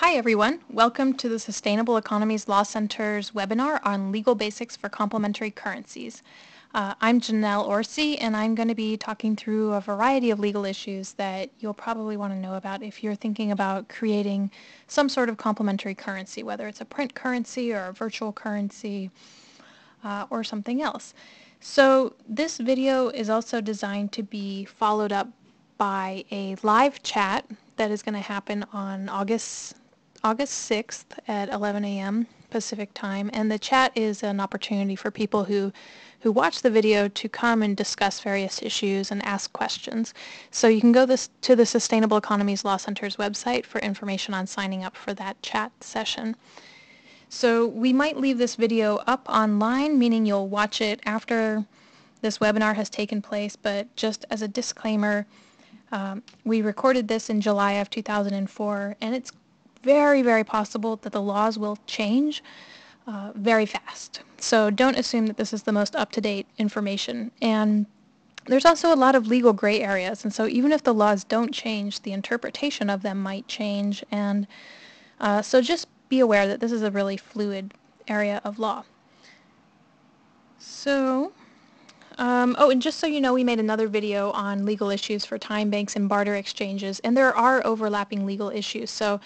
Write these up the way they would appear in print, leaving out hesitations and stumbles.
Hi everyone, welcome to the Sustainable Economies Law Center's webinar on legal basics for complementary currencies. I'm Janelle Orsi, and I'm going to be talking through a variety of legal issues that you'll probably want to know about if you're thinking about creating some sort of complementary currency, whether it's a print currency or a virtual currency or something else. So this video is also designed to be followed up by a live chat that is going to happen on August 6th at 11 a.m. Pacific time, and the chat is an opportunity for people who watch the video to come and discuss various issues and ask questions. So you can go to the Sustainable Economies Law Center's website for information on signing up for that chat session. So we might leave this video up online, meaning you'll watch it after this webinar has taken place, but just as a disclaimer, we recorded this in July of 2004, and it's very, very possible that the laws will change very fast. So don't assume that this is the most up-to-date information. And there's also a lot of legal gray areas, and so even if the laws don't change, the interpretation of them might change, and so just be aware that this is a really fluid area of law. So, and just so you know, we made another video on legal issues for time banks and barter exchanges, and there are overlapping legal issues. So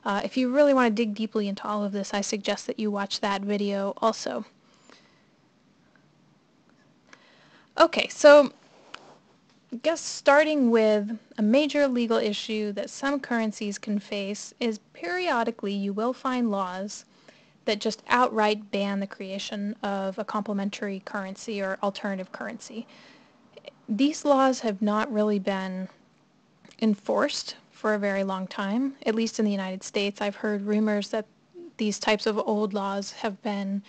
if you really want to dig deeply into all of this, I suggest that you watch that video also. Okay, so I guess starting with a major legal issue that some currencies can face is periodically you will find laws that just outright ban the creation of a complementary currency or alternative currency. These laws have not really been enforced for a very long time, at least in the United States. I've heard rumors that these types of old laws have been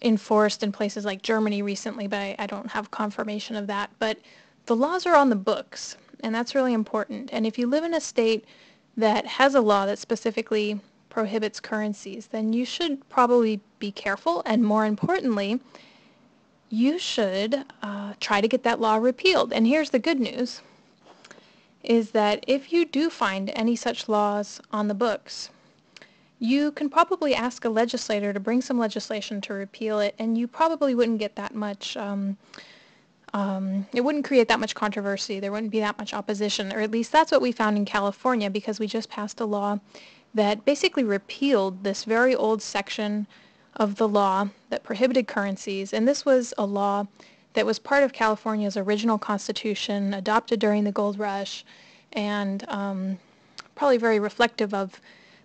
enforced in places like Germany recently, but I don't have confirmation of that. But the laws are on the books, and that's really important. And if you live in a state that has a law that specifically prohibits currencies, then you should probably be careful, and more importantly, you should try to get that law repealed. And here's the good news, is that if you do find any such laws on the books, you can probably ask a legislator to bring some legislation to repeal it, and you probably wouldn't get that much, it wouldn't create that much controversy, there wouldn't be that much opposition, or at least that's what we found in California, because we just passed a law that basically repealed this very old section of the law that prohibited currencies, and this was a law that was part of California's original constitution, adopted during the gold rush, and probably very reflective of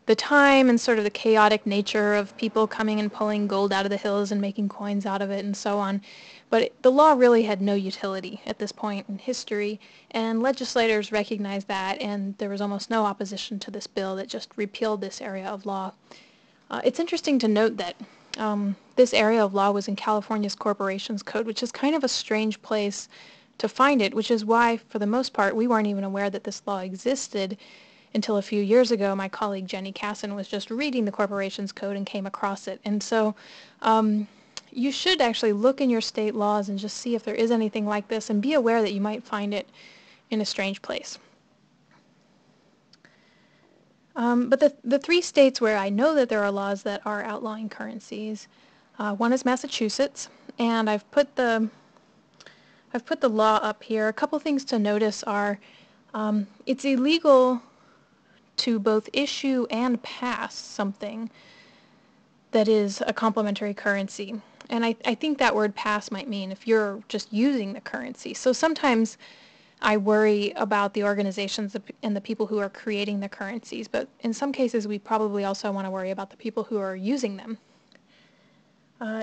the time and sort of the chaotic nature of people coming and pulling gold out of the hills and making coins out of it and so on. But the law really had no utility at this point in history, and legislators recognized that, and there was almost no opposition to this bill that just repealed this area of law. It's interesting to note that this area of law was in California's Corporations Code, which is kind of a strange place to find it, which is why, for the most part, we weren't even aware that this law existed until a few years ago. My colleague Jenny Casson was just reading the Corporations Code and came across it. And so you should actually look in your state laws and just see if there is anything like this, and be aware that you might find it in a strange place. But the three states where I know that there are laws that are outlawing currencies, one is Massachusetts, and I've put the law up here. A couple things to notice are it's illegal to both issue and pass something that is a complementary currency. And I think that word pass might mean if you're just using the currency. So sometimes I worry about the organizations and the people who are creating the currencies, but in some cases we probably also want to worry about the people who are using them.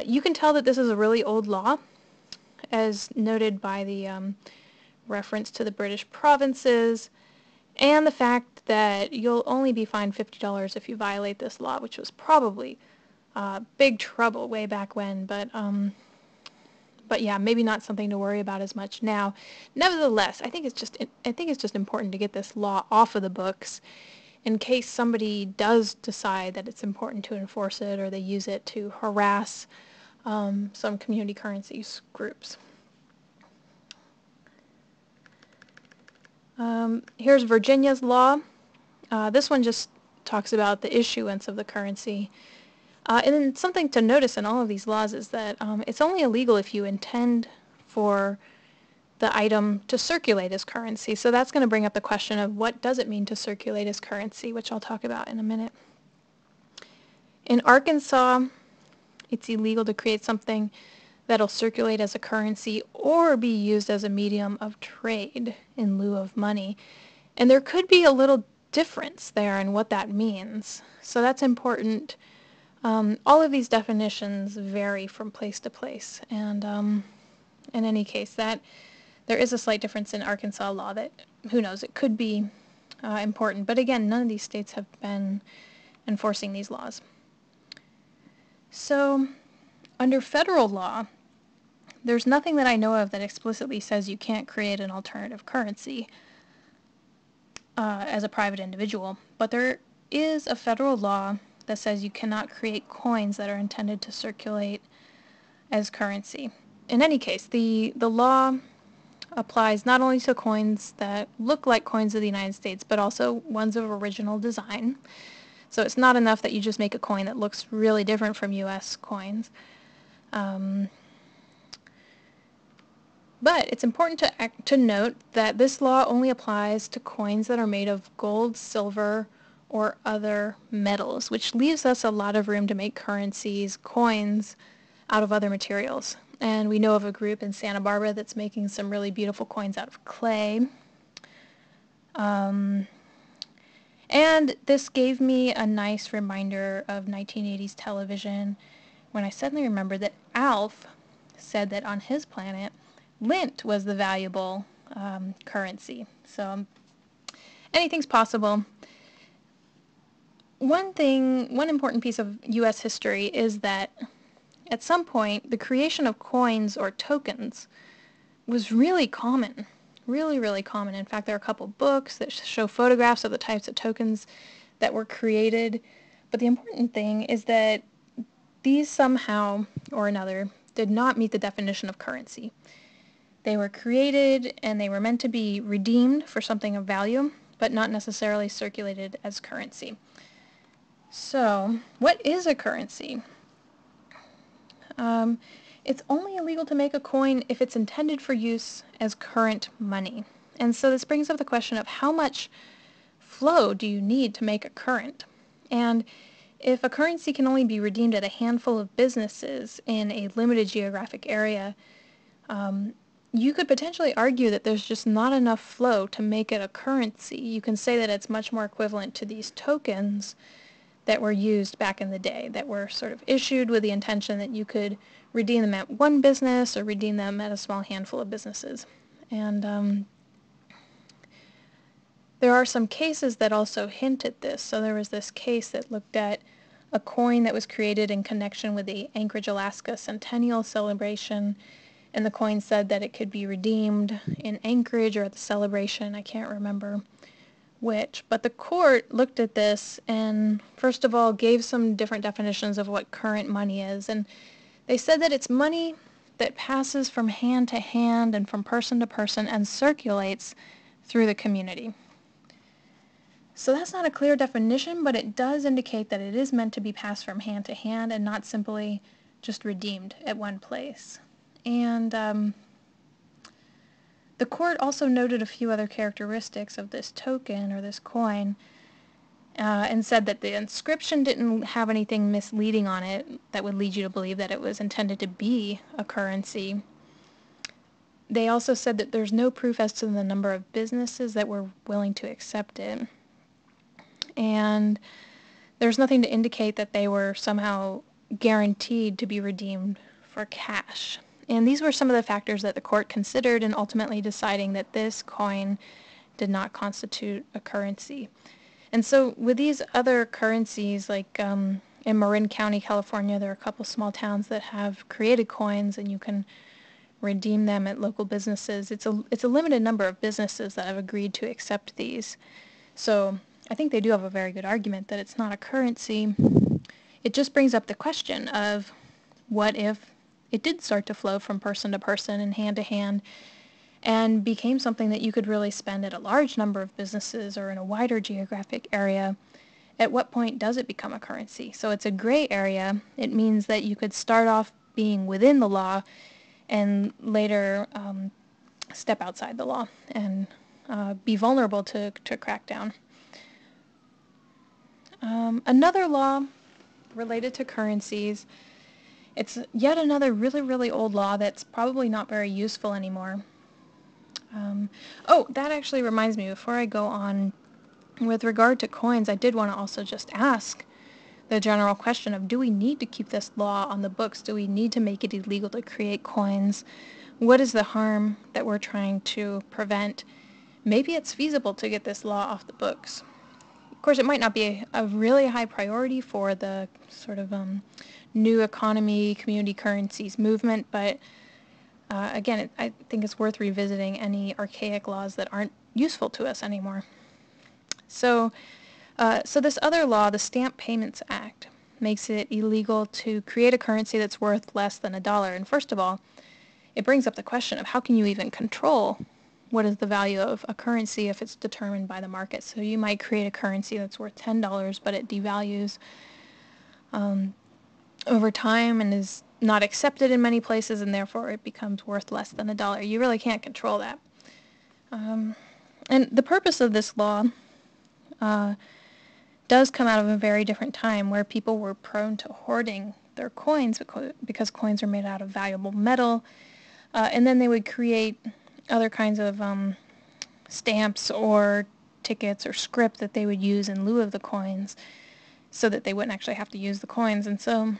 You can tell that this is a really old law, as noted by the reference to the British provinces, and the fact that you'll only be fined $50 if you violate this law, which was probably big trouble way back when, but yeah, maybe not something to worry about as much now. Nevertheless, I think it's just important to get this law off of the books in case somebody does decide that it's important to enforce it, or they use it to harass some community currencies groups. Here's Virginia's law. This one just talks about the issuance of the currency. And then something to notice in all of these laws is that it's only illegal if you intend for the item to circulate as currency. So that's going to bring up the question of what does it mean to circulate as currency, which I'll talk about in a minute. In Arkansas, it's illegal to create something that'll circulate as a currency or be used as a medium of trade in lieu of money. And there could be a little difference there in what that means. So that's important. All of these definitions vary from place to place. And in any case, that there is a slight difference in Arkansas law that, who knows, it could be important. But again, none of these states have been enforcing these laws. So under federal law, there's nothing that I know of that explicitly says you can't create an alternative currency as a private individual. But there is a federal law that says you cannot create coins that are intended to circulate as currency. In any case, the law applies not only to coins that look like coins of the United States, but also ones of original design. So it's not enough that you just make a coin that looks really different from U.S. coins. But it's important to note that this law only applies to coins that are made of gold, silver, or other metals, which leaves us a lot of room to make currencies, coins, out of other materials. And we know of a group in Santa Barbara that's making some really beautiful coins out of clay. And this gave me a nice reminder of 1980s television when I suddenly remembered that Alf said that on his planet, lint was the valuable currency. So anything's possible. One important piece of U.S. history is that at some point, the creation of coins or tokens was really common. Really, really common. In fact, there are a couple books that show photographs of the types of tokens that were created. But the important thing is that these somehow or another did not meet the definition of currency. They were created and they were meant to be redeemed for something of value, but not necessarily circulated as currency. So, what is a currency? It's only illegal to make a coin if it's intended for use as current money. And so this brings up the question of how much flow do you need to make a current? And if a currency can only be redeemed at a handful of businesses in a limited geographic area, you could potentially argue that there's just not enough flow to make it a currency. You can say that it's much more equivalent to these tokens that were used back in the day, that were sort of issued with the intention that you could redeem them at one business or redeem them at a small handful of businesses. And there are some cases that also hint at this. So there was this case that looked at a coin that was created in connection with the Anchorage, Alaska centennial celebration, and the coin said that it could be redeemed in Anchorage or at the celebration. I can't remember which, but the court looked at this and first of all gave some different definitions of what current money is, and they said that it's money that passes from hand to hand and from person to person and circulates through the community. So that's not a clear definition, but it does indicate that it is meant to be passed from hand to hand and not simply just redeemed at one place. And the court also noted a few other characteristics of this token or this coin and said that the inscription didn't have anything misleading on it that would lead you to believe that it was intended to be a currency. They also said that there's no proof as to the number of businesses that were willing to accept it. And there's nothing to indicate that they were somehow guaranteed to be redeemed for cash. And these were some of the factors that the court considered in ultimately deciding that this coin did not constitute a currency. And so with these other currencies, like in Marin County, California, there are a couple small towns that have created coins and you can redeem them at local businesses. It's a limited number of businesses that have agreed to accept these. So I think they do have a very good argument that it's not a currency. It just brings up the question of what if it did start to flow from person to person and hand and became something that you could really spend at a large number of businesses or in a wider geographic area At what point does it become a currency? So it's a gray area. It means that you could start off being within the law and later step outside the law and be vulnerable to crackdown. Another law related to currencies, it's yet another really, really old law that's probably not very useful anymore. That actually reminds me, before I go on, with regard to coins, I did want to also just ask the general question of, do we need to keep this law on the books? Do we need to make it illegal to create coins? What is the harm that we're trying to prevent? Maybe it's feasible to get this law off the books. Of course, it might not be a really high priority for the sort of new economy, community currencies movement, but again, I think it's worth revisiting any archaic laws that aren't useful to us anymore. So this other law, the Stamp Payments Act, makes it illegal to create a currency that's worth less than $1. And first of all, it brings up the question of how can you even control what is the value of a currency if it's determined by the market. So you might create a currency that's worth $10, but it devalues over time and is not accepted in many places, and therefore it becomes worth less than $1. You really can't control that. And the purpose of this law does come out of a very different time where people were prone to hoarding their coins because coins are made out of valuable metal, and then they would create other kinds of stamps or tickets or script that they would use in lieu of the coins so that they wouldn't actually have to use the coins. And so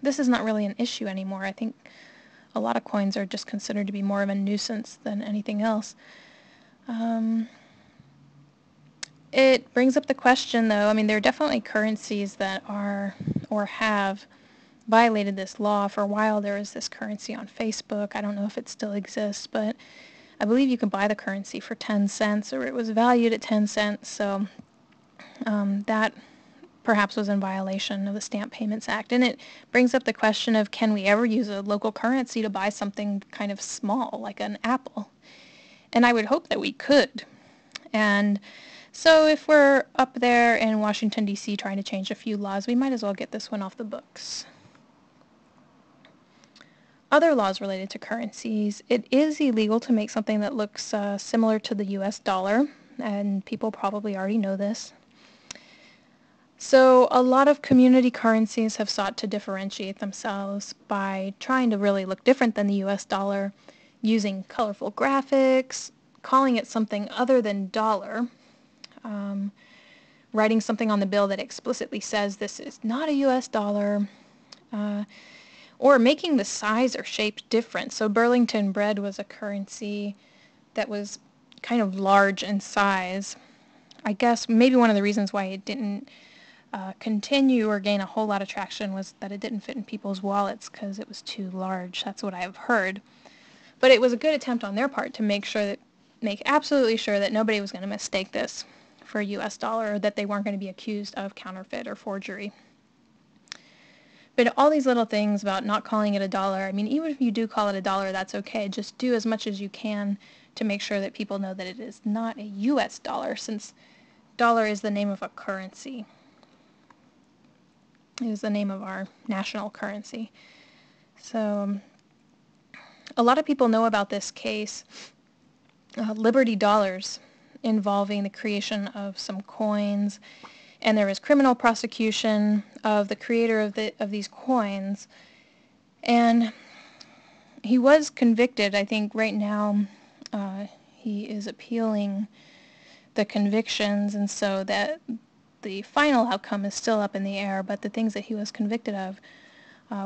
this is not really an issue anymore. I think a lot of coins are just considered to be more of a nuisance than anything else. It brings up the question, though, I mean, there are definitely currencies that are or have violated this law. For a while there was this currency on Facebook. I don't know if it still exists, but I believe you can buy the currency for 10 cents, or it was valued at 10 cents, so that perhaps was in violation of the Stamp Payments Act. And it brings up the question of, can we ever use a local currency to buy something kind of small, like an apple? And I would hope that we could. And so if we're up there in Washington, D.C. trying to change a few laws, we might as well get this one off the books. Other laws related to currencies, it is illegal to make something that looks similar to the US dollar, and people probably already know this. So a lot of community currencies have sought to differentiate themselves by trying to really look different than the US dollar, using colorful graphics, calling it something other than dollar, writing something on the bill that explicitly says this is not a US dollar, or making the size or shape different. So Burlington Bread was a currency that was kind of large in size. I guess maybe one of the reasons why it didn't continue or gain a whole lot of traction was that it didn't fit in people's wallets because it was too large. That's what I have heard. But it was a good attempt on their part to make absolutely sure that nobody was going to mistake this for a US dollar, or that they weren't going to be accused of counterfeit or forgery. But all these little things about not calling it a dollar, I mean, even if you do call it a dollar, that's okay. Just do as much as you can to make sure that people know that it is not a US dollar, since dollar is the name of a currency. It is the name of our national currency. So a lot of people know about this case, Liberty Dollars, involving the creation of some coins, and there was criminal prosecution of the creator of these coins, and he was convicted. I think right now he is appealing the convictions, and so that the final outcome is still up in the air, but the things that he was convicted of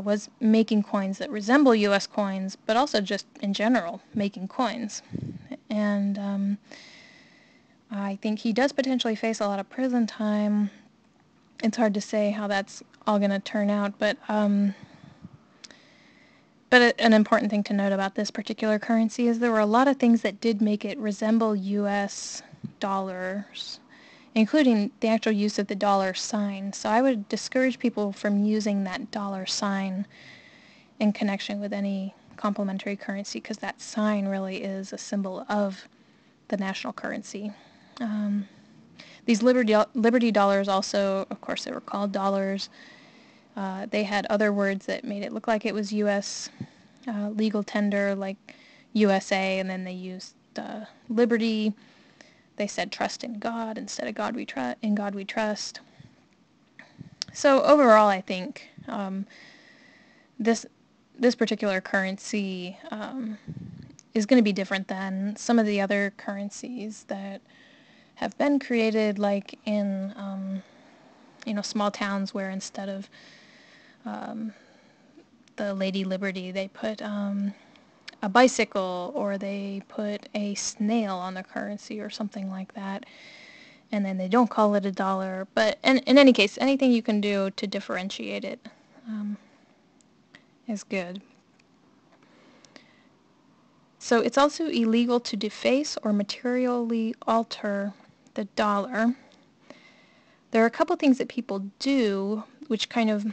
was making coins that resemble U.S. coins, but also just in general making coins. And I think he does potentially face a lot of prison time. It's hard to say how that's all going to turn out, but an important thing to note about this particular currency is there were a lot of things that did make it resemble U.S. dollars, including the actual use of the dollar sign. So I would discourage people from using that dollar sign in connection with any complementary currency, because that sign really is a symbol of the national currency. These Liberty dollars also, of course, they were called dollars. They had other words that made it look like it was U.S. Legal tender, like USA, and then they used liberty. They said trust in God instead of in God we trust. So overall, I think this particular currency is going to be different than some of the other currencies that have been created, like in small towns where instead of the Lady Liberty, they put a bicycle, or they put a snail on the currency or something like that, and then they don't call it a dollar. But in any case, anything you can do to differentiate it is good. So it's also illegal to deface or materially alter the dollar. There are a couple things that people do which kind of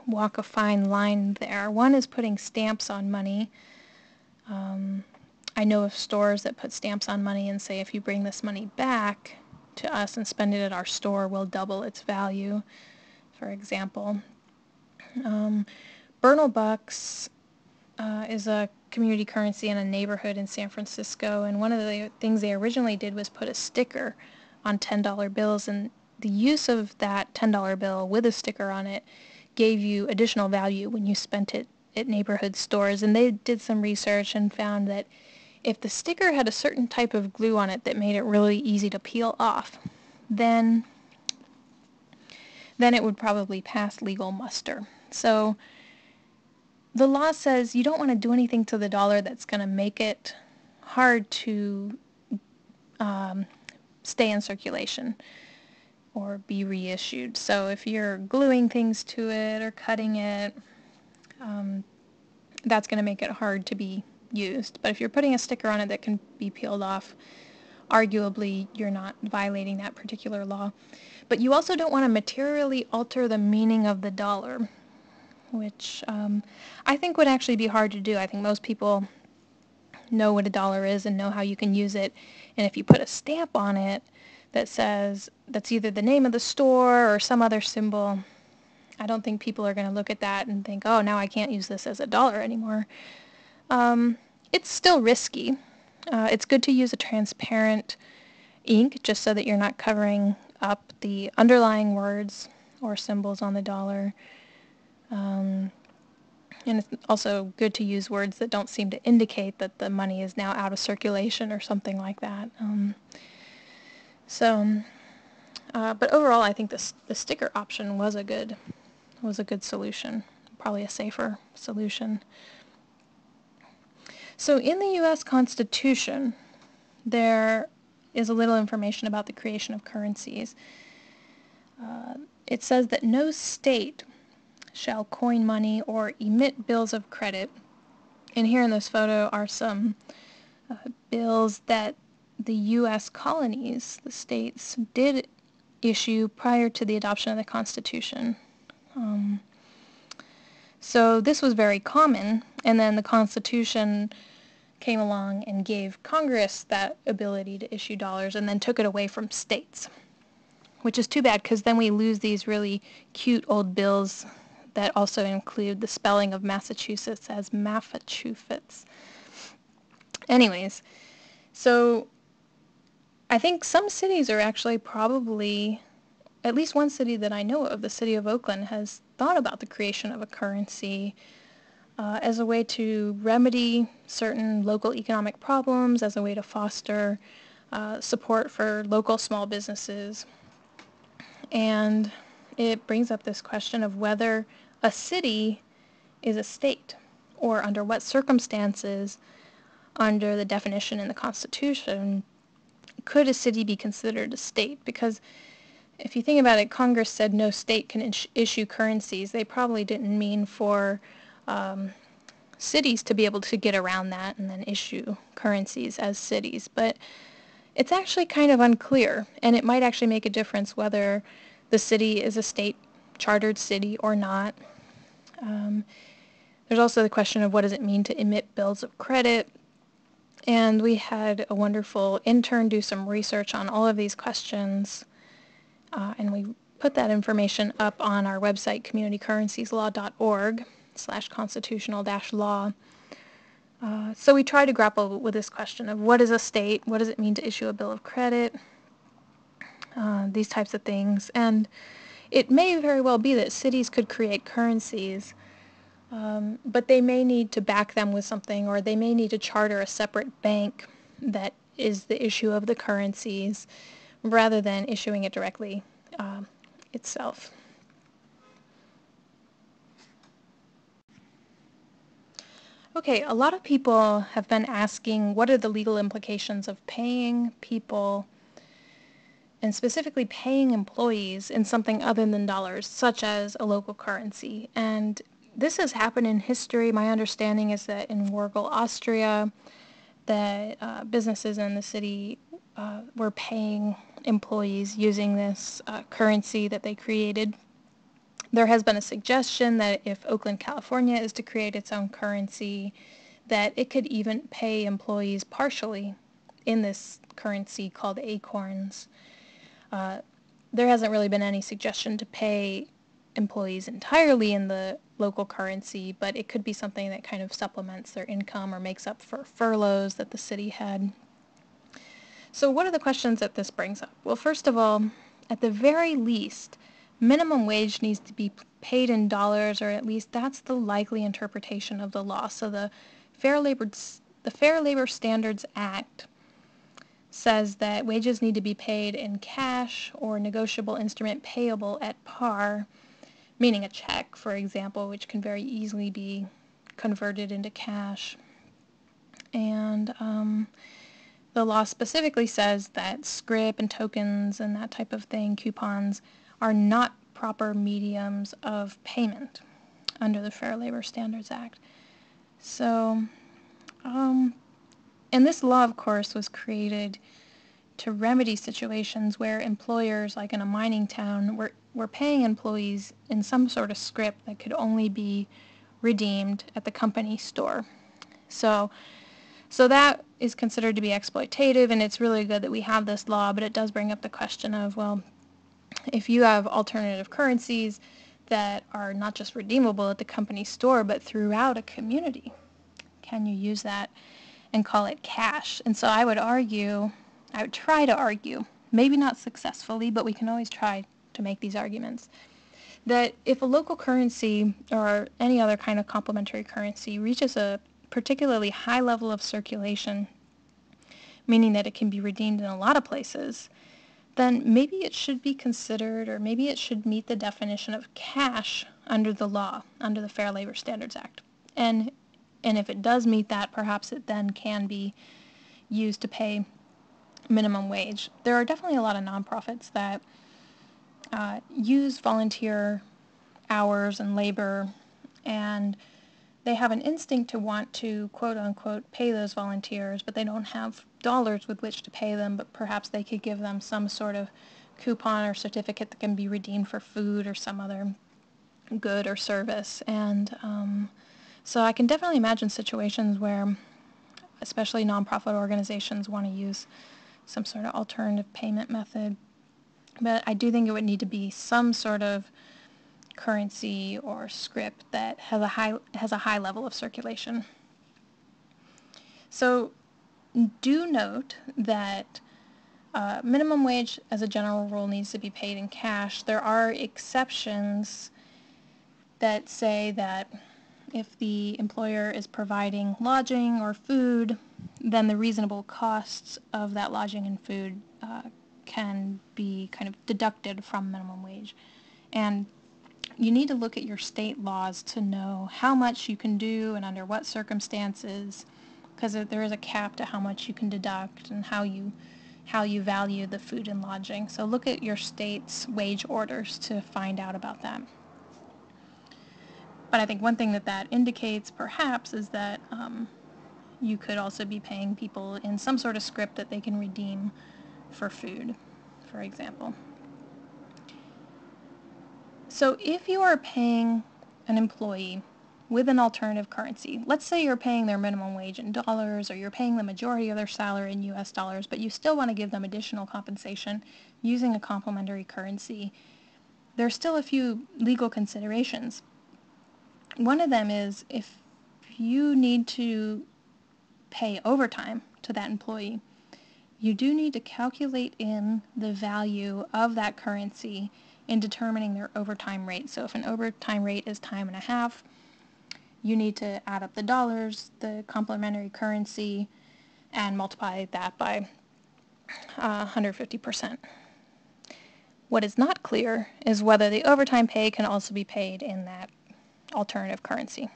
walk a fine line there. One is putting stamps on money. I know of stores that put stamps on money and say, if you bring this money back to us and spend it at our store, we'll double its value, for example. Bernal bucks is a community currency in a neighborhood in San Francisco, and one of the things they originally did was put a sticker on $10 bills, and the use of that $10 bill with a sticker on it gave you additional value when you spent it at neighborhood stores. And they did some research and found that if the sticker had a certain type of glue on it that made it really easy to peel off, then it would probably pass legal muster. So the law says you don't want to do anything to the dollar that's going to make it hard to stay in circulation or be reissued. So if you're gluing things to it or cutting it, that's going to make it hard to be used. But if you're putting a sticker on it that can be peeled off, arguably you're not violating that particular law. But you also don't want to materially alter the meaning of the dollar, which I think would actually be hard to do. I think most people know what a dollar is and know how you can use it. And if you put a stamp on it that says, that's either the name of the store or some other symbol, I don't think people are going to look at that and think, oh, now I can't use this as a dollar anymore. It's still risky. It's good to use a transparent ink just so that you're not covering up the underlying words or symbols on the dollar. And it's also good to use words that don't seem to indicate that the money is now out of circulation or something like that. But overall, I think the sticker option was a good solution, probably a safer solution. So in the U.S. Constitution, there is a little information about the creation of currencies. It says that no state shall coin money or emit bills of credit. And here in this photo are some bills that the U.S. colonies, the states, did issue prior to the adoption of the Constitution. So this was very common, and then the Constitution came along and gave Congress that ability to issue dollars and then took it away from states, which is too bad because then we lose these really cute old bills that also include the spelling of Massachusetts as Massachusetts. Anyways, so I think some cities are actually probably, at least one city that I know of, the city of Oakland, has thought about the creation of a currency as a way to remedy certain local economic problems, as a way to foster support for local small businesses. And it brings up this question of whether a city is a state, or under what circumstances, under the definition in the Constitution, could a city be considered a state? Because if you think about it, Congress said no state can issue currencies. They probably didn't mean for cities to be able to get around that and then issue currencies as cities. But it's actually kind of unclear, and it might actually make a difference whether the city is a state chartered city or not. There's also the question of what does it mean to emit bills of credit. And we had a wonderful intern do some research on all of these questions And we put that information up on our website, communitycurrencieslaw.org/constitutional-law. So we try to grapple with this question of what is a state, what does it mean to issue a bill of credit, these types of things. And it may very well be that cities could create currencies, but they may need to back them with something, or they may need to charter a separate bank that is the issue of the currencies rather than issuing it directly itself. Okay, a lot of people have been asking what are the legal implications of paying people, and specifically paying employees, in something other than dollars, such as a local currency. And this has happened in history. My understanding is that in Wargel, Austria, that businesses in the city were paying employees using this currency that they created. There has been a suggestion that if Oakland, California is to create its own currency, that it could even pay employees partially in this currency called acorns. There hasn't really been any suggestion to pay employees entirely in the local currency, but it could be something that kind of supplements their income or makes up for furloughs that the city had. So what are the questions that this brings up? Well, first of all, at the very least, minimum wage needs to be paid in dollars, or at least that's the likely interpretation of the law. So the Fair Labor Standards Act says that wages need to be paid in cash or negotiable instrument payable at par, meaning a check, for example, which can very easily be converted into cash. And the law specifically says that scrip and tokens and that type of thing, coupons, are not proper mediums of payment under the Fair Labor Standards Act. So, and this law, of course, was created to remedy situations where employers, like in a mining town, were paying employees in some sort of scrip that could only be redeemed at the company store. So that is considered to be exploitative, and it's really good that we have this law, but it does bring up the question of, well, if you have alternative currencies that are not just redeemable at the company store, but throughout a community, can you use that and call it cash? And so I would try to argue, maybe not successfully, but we can always try to make these arguments, that if a local currency or any other kind of complementary currency reaches a particularly high level of circulation, meaning that it can be redeemed in a lot of places, then maybe it should be considered, or maybe it should meet the definition of cash under the law, under the Fair Labor Standards Act. And if it does meet that, perhaps it then can be used to pay minimum wage. There are definitely a lot of nonprofits that use volunteer hours and labor, and they have an instinct to want to, quote-unquote, pay those volunteers, but they don't have dollars with which to pay them, but perhaps they could give them some sort of coupon or certificate that can be redeemed for food or some other good or service. And so I can definitely imagine situations where especially nonprofit organizations want to use some sort of alternative payment method. But I do think it would need to be some sort of currency or script that has a high level of circulation. So do note that minimum wage as a general rule needs to be paid in cash. There are exceptions that say that if the employer is providing lodging or food, then the reasonable costs of that lodging and food can be kind of deducted from minimum wage. And you need to look at your state laws to know how much you can do and under what circumstances, because there is a cap to how much you can deduct and how you value the food and lodging. So look at your state's wage orders to find out about that. But I think one thing that indicates perhaps is that you could also be paying people in some sort of script that they can redeem for food, for example. So if you are paying an employee with an alternative currency. Let's say you're paying their minimum wage in dollars, or you're paying the majority of their salary in US dollars, but you still want to give them additional compensation using a complementary currency. There's still a few legal considerations. One of them is if you need to pay overtime to that employee, you do need to calculate in the value of that currency in determining their overtime rate. So if an overtime rate is time and a half, you need to add up the dollars, the complementary currency, and multiply that by 150%. What is not clear is whether the overtime pay can also be paid in that alternative currency.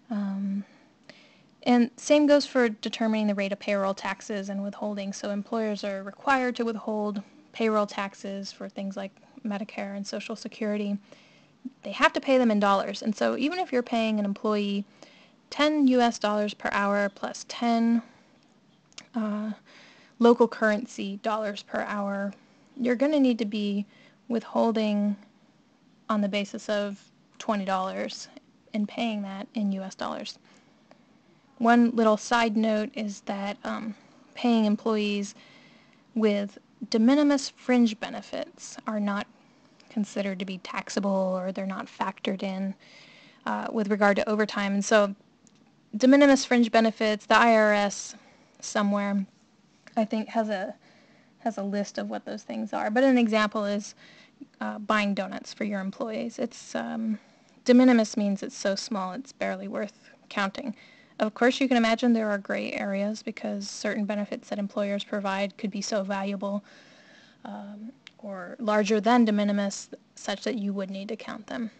And same goes for determining the rate of payroll taxes and withholding. So employers are required to withhold payroll taxes for things like Medicare and Social Security. They have to pay them in dollars. And so even if you're paying an employee 10 US dollars per hour plus 10 local currency dollars per hour, you're going to need to be withholding on the basis of $20 and paying that in US dollars. One little side note is that paying employees with de minimis fringe benefits are not considered to be taxable, or they're not factored in with regard to overtime. And so de minimis fringe benefits, the IRS somewhere, I think, has a list of what those things are. But an example is buying donuts for your employees. It's de minimis means it's so small it's barely worth counting. Of course, you can imagine there are gray areas because certain benefits that employers provide could be so valuable or larger than de minimis such that you would need to count them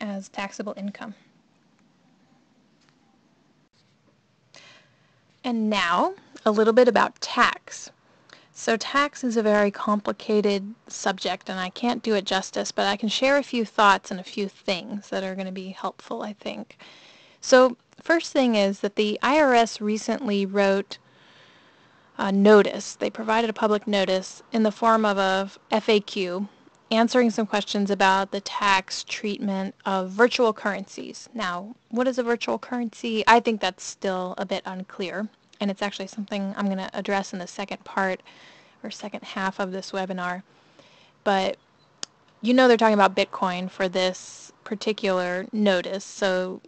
as taxable income. And now, a little bit about tax. So tax is a very complicated subject, and I can't do it justice, but I can share a few thoughts and a few things that are going to be helpful, I think. So first thing is that the IRS recently wrote a notice. They provided a public notice in the form of a FAQ answering some questions about the tax treatment of virtual currencies. Now, what is a virtual currency? I think that's still a bit unclear, and it's actually something I'm going to address in the second part or second half of this webinar. But you know they're talking about Bitcoin for this particular notice, so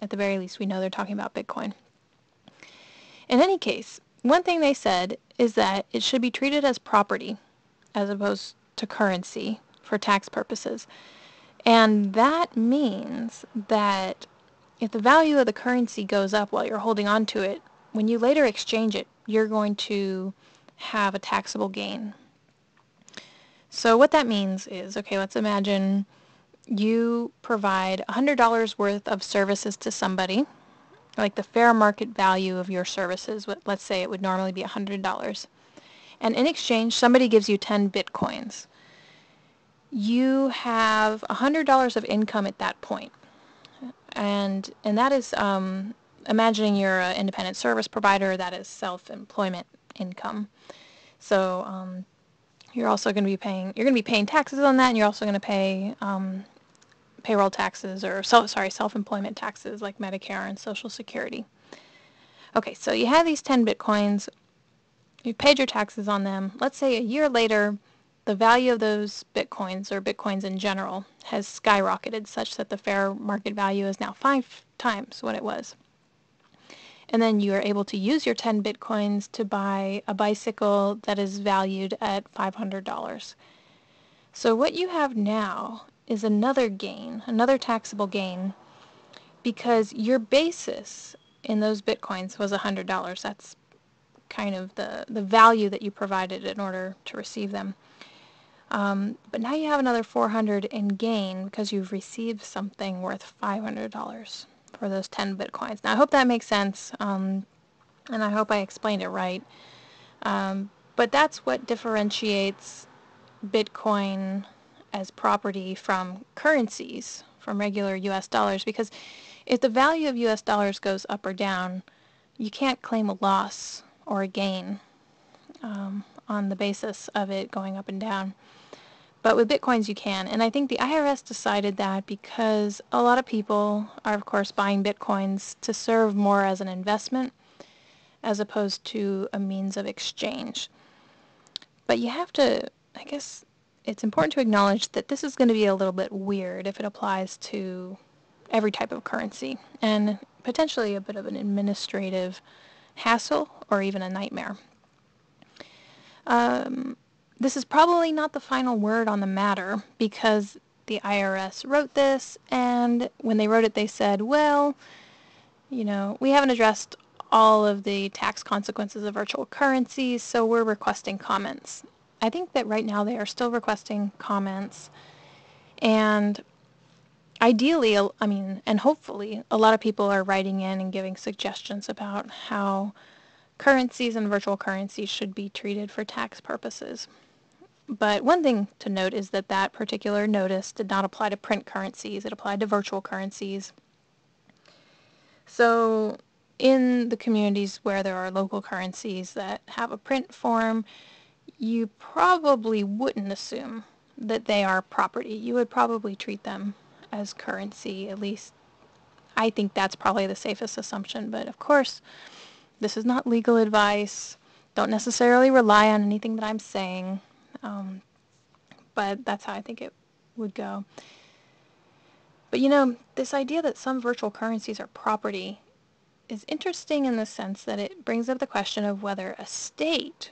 at the very least we know they're talking about Bitcoin. In any case, one thing they said is that it should be treated as property as opposed to currency for tax purposes. And that means that if the value of the currency goes up while you're holding on to it, when you later exchange it, you're going to have a taxable gain. So what that means is, okay, let's imagine you provide $100 worth of services to somebody, like the fair market value of your services, let's say it would normally be $100. And in exchange, somebody gives you 10 Bitcoins. You have $100 of income at that point. And that is, imagining you're an independent service provider, that is self-employment income. So you're also going to be paying taxes on that, and you're also going to pay payroll taxes, or self-employment taxes like Medicare and Social Security. Okay, so you have these 10 Bitcoins. You paid your taxes on them. Let's say a year later, the value of those Bitcoins, or Bitcoins in general, has skyrocketed such that the fair market value is now 5 times what it was. And then you are able to use your 10 Bitcoins to buy a bicycle that is valued at $500. So what you have now is another gain, another taxable gain, because your basis in those Bitcoins was $100. That's kind of the value that you provided in order to receive them. But now you have another $400 in gain because you've received something worth $500 for those 10 Bitcoins. Now, I hope that makes sense, and I hope I explained it right. But that's what differentiates Bitcoin as property from currencies, from regular US dollars, because if the value of US dollars goes up or down, you can't claim a loss or a gain on the basis of it going up and down. But with Bitcoins you can. And I think the IRS decided that because a lot of people are, of course, buying Bitcoins to serve more as an investment as opposed to a means of exchange. But you have to, I guess, it's important to acknowledge that this is going to be a little bit weird if it applies to every type of currency, and potentially a bit of an administrative hassle or even a nightmare. This is probably not the final word on the matter because the IRS wrote this, and when they wrote it they said, well, we haven't addressed all of the tax consequences of virtual currencies, so we're requesting comments. I think that right now they are still requesting comments, and ideally, and hopefully, a lot of people are writing in and giving suggestions about how currencies and virtual currencies should be treated for tax purposes. But one thing to note is that that particular notice did not apply to print currencies. It applied to virtual currencies. So in the communities where there are local currencies that have a print form, you probably wouldn't assume that they are property. You would probably treat them as currency. At least I think that's probably the safest assumption. But of course, this is not legal advice. Don't necessarily rely on anything that I'm saying. But that's how I think it would go. But this idea that some virtual currencies are property is interesting in the sense that it brings up the question of whether a state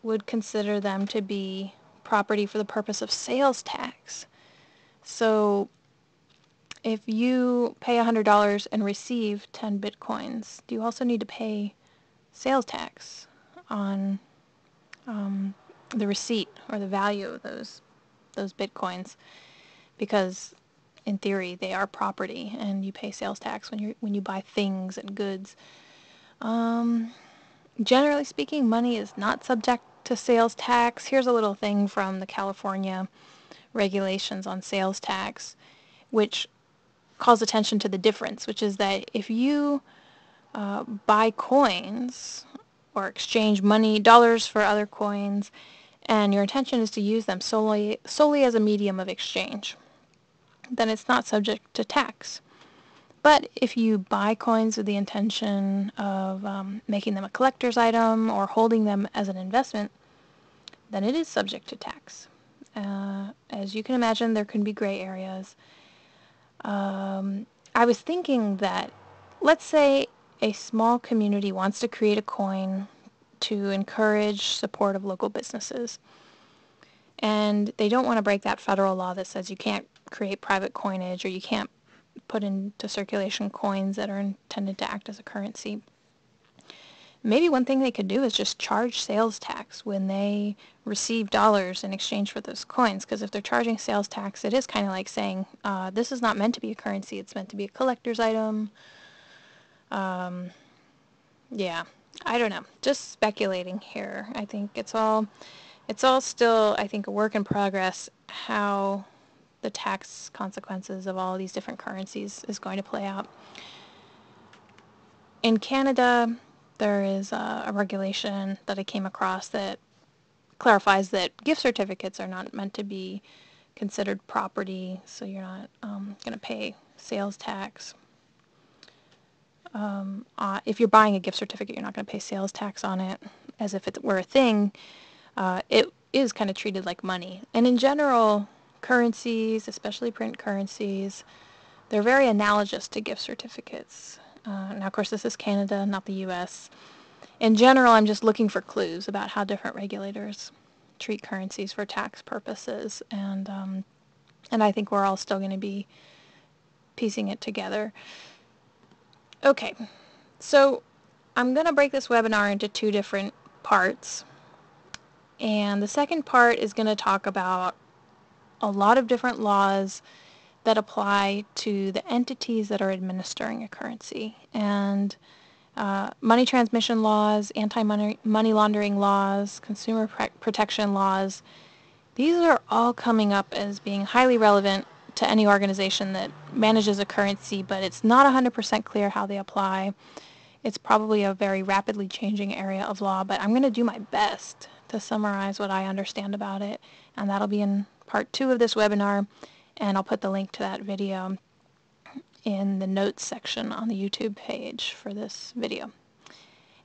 would consider them to be property for the purpose of sales tax. So if you pay $100 and receive 10 bitcoins, do you also need to pay sales tax on the receipt or the value of those bitcoins? Because in theory they are property and you pay sales tax when you buy things and goods. Generally speaking, money is not subject to sales tax. Here's a little thing from the California regulations on sales tax, which calls attention to the difference, which is that if you buy coins or exchange money, dollars for other coins, and your intention is to use them solely as a medium of exchange, then it's not subject to tax. But if you buy coins with the intention of making them a collector's item or holding them as an investment, then it is subject to tax. As you can imagine, there can be gray areas. I was thinking that, let's say a small community wants to create a coin to encourage support of local businesses, and they don't want to break that federal law that says you can't create private coinage or you can't put into circulation coins that are intended to act as a currency. Maybe one thing they could do is just charge sales tax when they receive dollars in exchange for those coins, because if they're charging sales tax, it is kind of like saying, this is not meant to be a currency, it's meant to be a collector's item. Yeah, I don't know. Just speculating here. I think it's all still, I think, a work in progress, how the tax consequences of all these different currencies is going to play out. In Canada, there is a regulation that I came across that clarifies that gift certificates are not meant to be considered property, so you're not going to pay sales tax. If you're buying a gift certificate, you're not going to pay sales tax on it as if it were a thing. It is kind of treated like money. And in general, currencies, especially print currencies, they're very analogous to gift certificates. Now, of course, this is Canada, not the U.S. In general, I'm just looking for clues about how different regulators treat currencies for tax purposes, and I think we're all still going to be piecing it together. Okay, so I'm going to break this webinar into two different parts, and the second part is going to talk about a lot of different laws that apply to the entities that are administering a currency, and money transmission laws, anti-money laundering laws, consumer protection laws. These are all coming up as being highly relevant to any organization that manages a currency, but it's not 100% clear how they apply. It's probably a very rapidly changing area of law, but I'm going to do my best to summarize what I understand about it, and that'll be in part 2 of this webinar, and I'll put the link to that video in the notes section on the YouTube page for this video.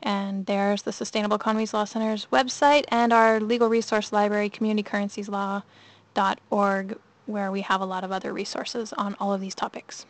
And there's the Sustainable Economies Law Center's website and our legal resource library, communitycurrencieslaw.org, where we have a lot of other resources on all of these topics.